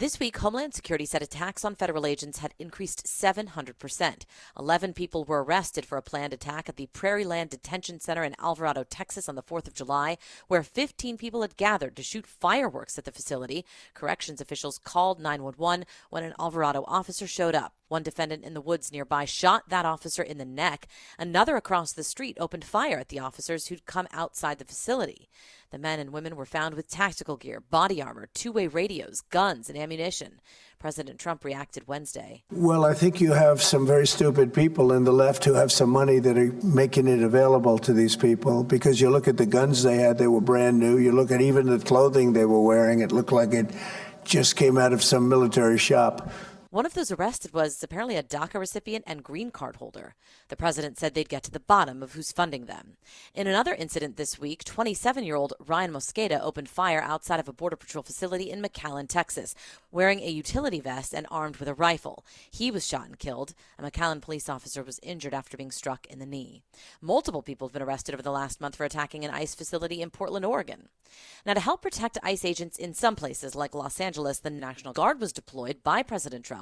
This week, Homeland Security said attacks on federal agents had increased 700%. 11 people were arrested for a planned attack at the Prairieland Detention Center in Alvarado, Texas on the 4th of July, where 15 people had gathered to shoot fireworks at the facility. Corrections officials called 911 when an Alvarado officer showed up. One defendant in the woods nearby shot that officer in the neck. Another across the street opened fire at the officers who'd come outside the facility. The men and women were found with tactical gear, body armor, two-way radios, guns, and ammunition. President Trump reacted Wednesday. Well, I think you have some very stupid people in the left who have some money that are making it available to these people, because you look at the guns they had, they were brand new. You look at even the clothing they were wearing, it looked like it just came out of some military shop. One of those arrested was apparently a DACA recipient and green card holder. The president said they'd get to the bottom of who's funding them. In another incident this week, 27-year-old Ryan Mosqueda opened fire outside of a Border Patrol facility in McAllen, Texas, wearing a utility vest and armed with a rifle. He was shot and killed. A McAllen police officer was injured after being struck in the knee. Multiple people have been arrested over the last month for attacking an ICE facility in Portland, Oregon. Now, to help protect ICE agents in some places like Los Angeles, the National Guard was deployed by President Trump.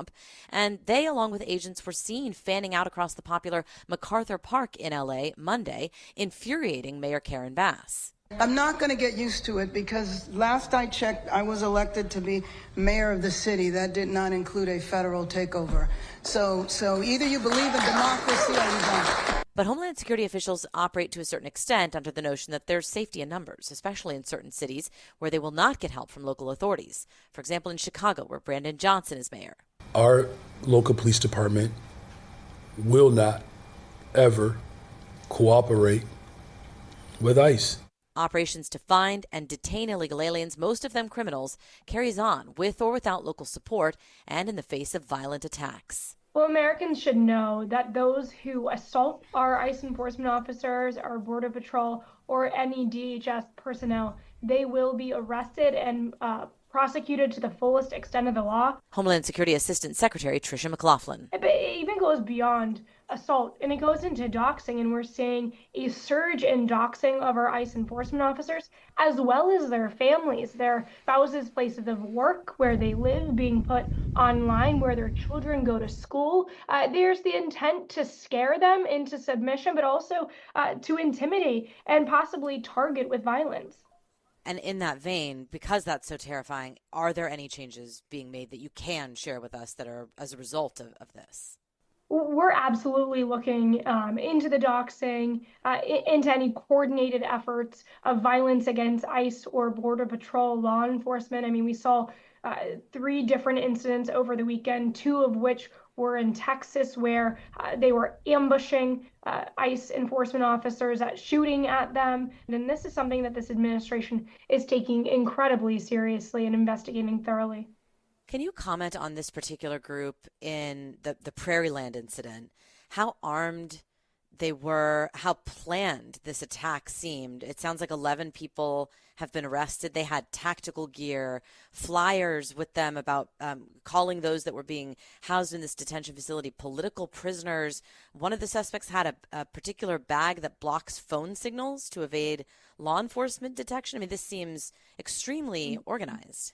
And they, along with agents, were seen fanning out across the popular MacArthur Park in L.A. Monday, infuriating Mayor Karen Bass. I'm not going to get used to it, because last I checked, I was elected to be mayor of the city. That did not include a federal takeover. So either you believe in democracy or you don't. But Homeland Security officials operate to a certain extent under the notion that there's safety in numbers, especially in certain cities where they will not get help from local authorities. For example, in Chicago, where Brandon Johnson is mayor. Our local police department will not ever cooperate with ICE. Operations to find and detain illegal aliens, most of them criminals, carries on with or without local support and in the face of violent attacks. Well, Americans should know that those who assault our ICE enforcement officers, our Border Patrol, or any DHS personnel, they will be arrested and prosecuted to the fullest extent of the law. Homeland Security Assistant Secretary Tricia McLaughlin. It even goes beyond assault, and it goes into doxing, and we're seeing a surge in doxing of our ICE enforcement officers, as well as their families, their spouses' places of work, where they live, being put online, where their children go to school. There's the intent to scare them into submission, but also to intimidate and possibly target with violence. And in that vein, because that's so terrifying, are there any changes being made that you can share with us that are as a result of this? We're absolutely looking into the doxing, into any coordinated efforts of violence against ICE or Border Patrol law enforcement. I mean, we saw 3 different incidents over the weekend, 2 of which were in Texas, where they were ambushing ICE enforcement officers, shooting at them. And this is something that this administration is taking incredibly seriously and investigating thoroughly. Can you comment on this particular group in the Prairieland incident? How armed they were, how planned this attack seemed? It sounds like 11 people have been arrested. They had tactical gear, flyers with them about calling those that were being housed in this detention facility political prisoners. One of the suspects had a particular bag that blocks phone signals to evade law enforcement detection. I mean, this seems extremely organized.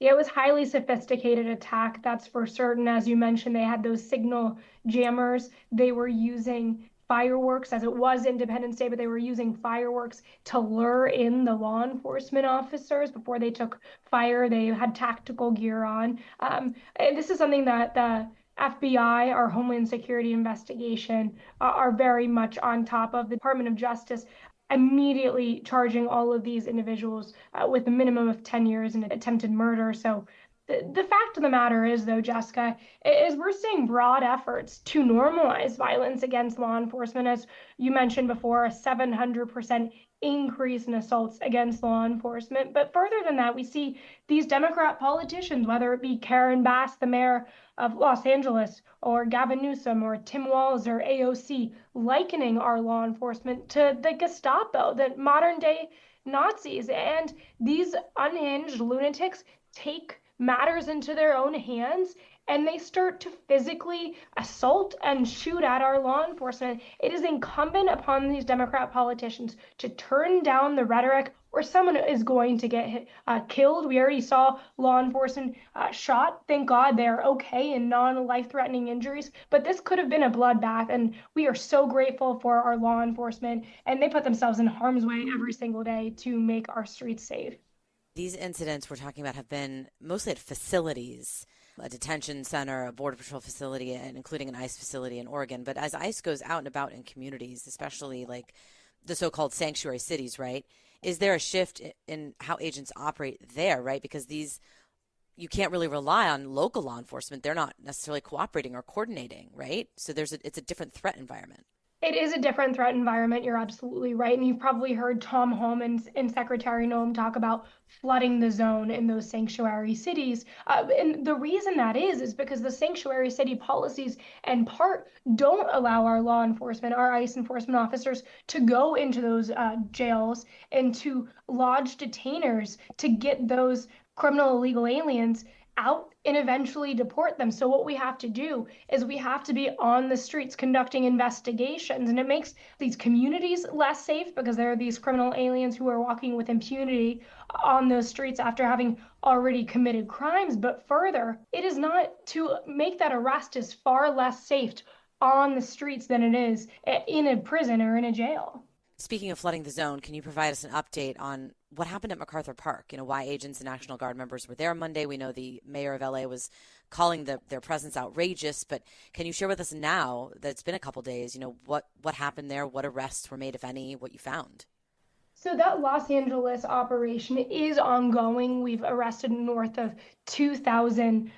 Yeah, it was highly sophisticated attack, that's for certain. As you mentioned, they had those signal jammers. They were using fireworks, as it was Independence Day, but they were using fireworks to lure in the law enforcement officers before they took fire. They had tactical gear on. And this is something that the FBI, our Homeland Security investigation, are very much on top of. The Department of Justice immediately charging all of these individuals with a minimum of 10 years in attempted murder. So the fact of the matter is, though, Jessica, is we're seeing broad efforts to normalize violence against law enforcement. As you mentioned before, a 700% increase in assaults against law enforcement. But further than that, we see these Democrat politicians, whether it be Karen Bass, the mayor of Los Angeles, or Gavin Newsom, or Tim Walz, or AOC, likening our law enforcement to the Gestapo, the modern day Nazis. And these unhinged lunatics take matters into their own hands, and they start to physically assault and shoot at our law enforcement. It is incumbent upon these Democrat politicians to turn down the rhetoric or someone is going to get killed. We already saw law enforcement shot. Thank God they're okay and non-life-threatening injuries. But this could have been a bloodbath, and we are so grateful for our law enforcement. And they put themselves in harm's way every single day to make our streets safe. These incidents we're talking about have been mostly at facilities, a detention center, a Border Patrol facility, and including an ICE facility in Oregon. But as ICE goes out and about in communities, especially like the so-called sanctuary cities, right, is there a shift in how agents operate there, right? Because you can't really rely on local law enforcement. They're not necessarily cooperating or coordinating, right? So it's a different threat environment. It is a different threat environment. You're absolutely right. And you've probably heard Tom Homan and Secretary Noem talk about flooding the zone in those sanctuary cities. And the reason that is because the sanctuary city policies, in part, don't allow our law enforcement, our ICE enforcement officers, to go into those jails and to lodge detainers to get those criminal illegal aliens out and eventually deport them. So what we have to do is we have to be on the streets conducting investigations, and it makes these communities less safe because there are these criminal aliens who are walking with impunity on those streets after having already committed crimes. But further, it is not to make that arrest is far less safe on the streets than it is in a prison or in a jail. Speaking of flooding the zone, can you provide us an update on what happened at MacArthur Park? You know, why agents and National Guard members were there Monday. We know the mayor of LA was calling their presence outrageous, but can you share with us now that it's been a couple days, you know, what happened there, what arrests were made, if any, what you found? So that Los Angeles operation is ongoing. We've arrested north of 2,000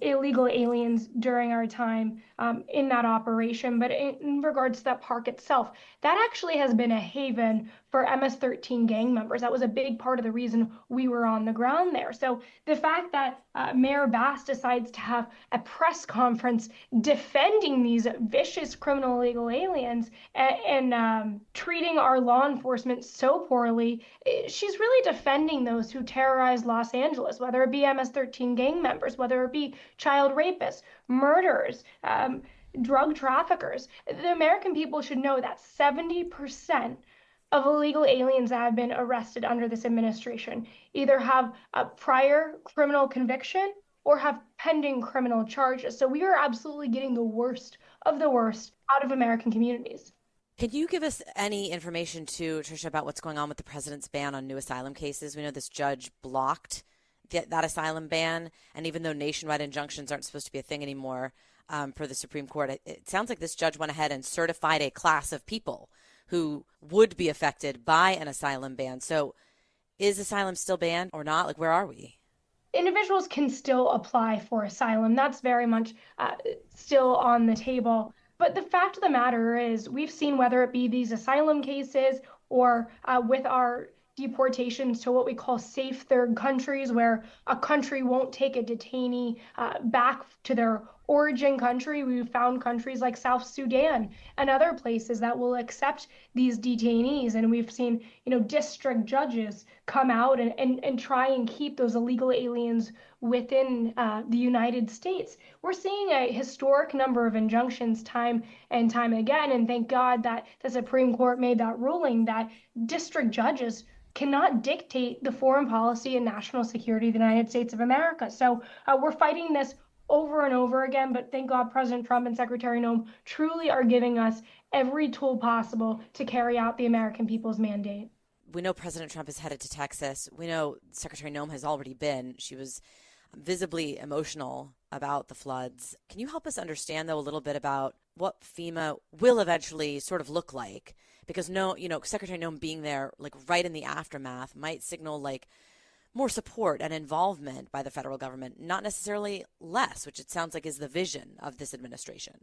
illegal aliens during our time in that operation. But in regards to that park itself, that actually has been a haven for MS-13 gang members. That was a big part of the reason we were on the ground there. So the fact that Mayor Bass decides to have a press conference defending these vicious criminal illegal aliens and treating our law enforcement so poorly, she's really defending those who terrorize Los Angeles, whether it be MS-13 gang members, whether it be child rapists, murderers, drug traffickers. The American people should know that 70% of illegal aliens that have been arrested under this administration either have a prior criminal conviction or have pending criminal charges. So we are absolutely getting the worst of the worst out of American communities. Can you give us any information too, Tricia, about what's going on with the president's ban on new asylum cases? We know this judge blocked that asylum ban, and even though nationwide injunctions aren't supposed to be a thing anymore for the Supreme Court, it sounds like this judge went ahead and certified a class of people who would be affected by an asylum ban. So is asylum still banned or not? Like, where are we? Individuals can still apply for asylum. That's very much still on the table. But the fact of the matter is, we've seen whether it be these asylum cases or with our deportations to what we call safe third countries, where a country won't take a detainee back to their origin country. We've found countries like South Sudan and other places that will accept these detainees. And we've seen, district judges come out and try and keep those illegal aliens within the United States. We're seeing a historic number of injunctions time and time again. And thank God that the Supreme Court made that ruling that district judges cannot dictate the foreign policy and national security of the United States of America. So we're fighting this over and over again, but thank God President Trump and Secretary Noem truly are giving us every tool possible to carry out the American people's mandate. We know President Trump is headed to Texas. We know Secretary Noem has already been. She was visibly emotional about the floods. Can you help us understand, though, a little bit about what FEMA will eventually sort of look like? Because Secretary Noem being there, like right in the aftermath, might signal like more support and involvement by the federal government, not necessarily less, which it sounds like is the vision of this administration.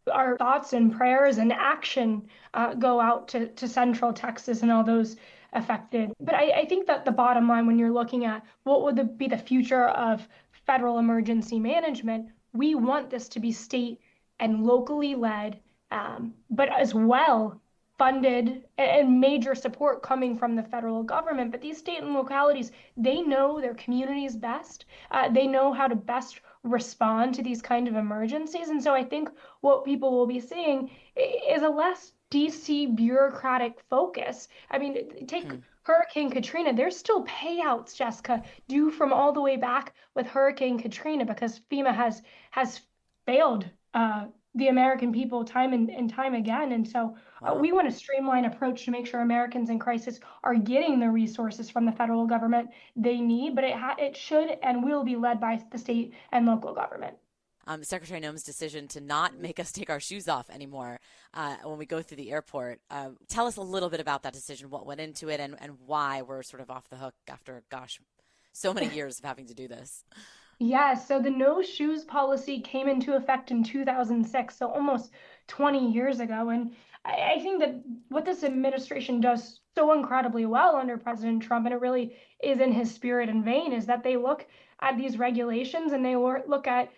Our thoughts and prayers and action go out to Central Texas and all those affected. But I think that the bottom line, when you're looking at what would be the future of federal emergency management, we want this to be state and locally led, but as well funded and major support coming from the federal government. But these state and localities, they know their communities best. They know how to best respond to these kind of emergencies. And so I think what people will be seeing is a less DC bureaucratic focus. I mean, take Hurricane Katrina. There's still payouts, Jessica, due from all the way back with Hurricane Katrina because FEMA has failed the American people time and time again. And so we want a streamlined approach to make sure Americans in crisis are getting the resources from the federal government they need, but it should and will be led by the state and local government. Secretary Noem's decision to not make us take our shoes off anymore when we go through the airport. Tell us a little bit about that decision, what went into it, and why we're sort of off the hook after, gosh, so many years of having to do this. Yeah, so the no shoes policy came into effect in 2006, so almost 20 years ago. And I think that what this administration does so incredibly well under President Trump, and it really is in his spirit and vein, is that they look at these regulations and they look at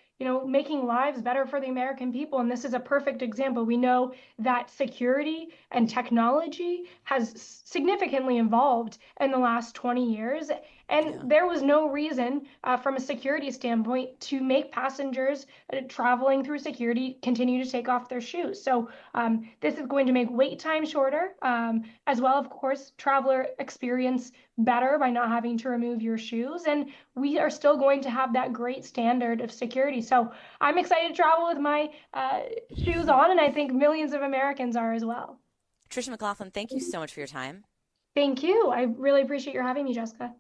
making lives better for the American people. And this is a perfect example. We know that security and technology has significantly evolved in the last 20 years. And there was no reason from a security standpoint to make passengers traveling through security continue to take off their shoes. So this is going to make wait time shorter, as well, of course, traveler experience better by not having to remove your shoes. And we are still going to have that great standard of security. So I'm excited to travel with my shoes on, and I think millions of Americans are as well. Tricia McLaughlin, thank you so much for your time. Thank you. I really appreciate your having me, Jessica.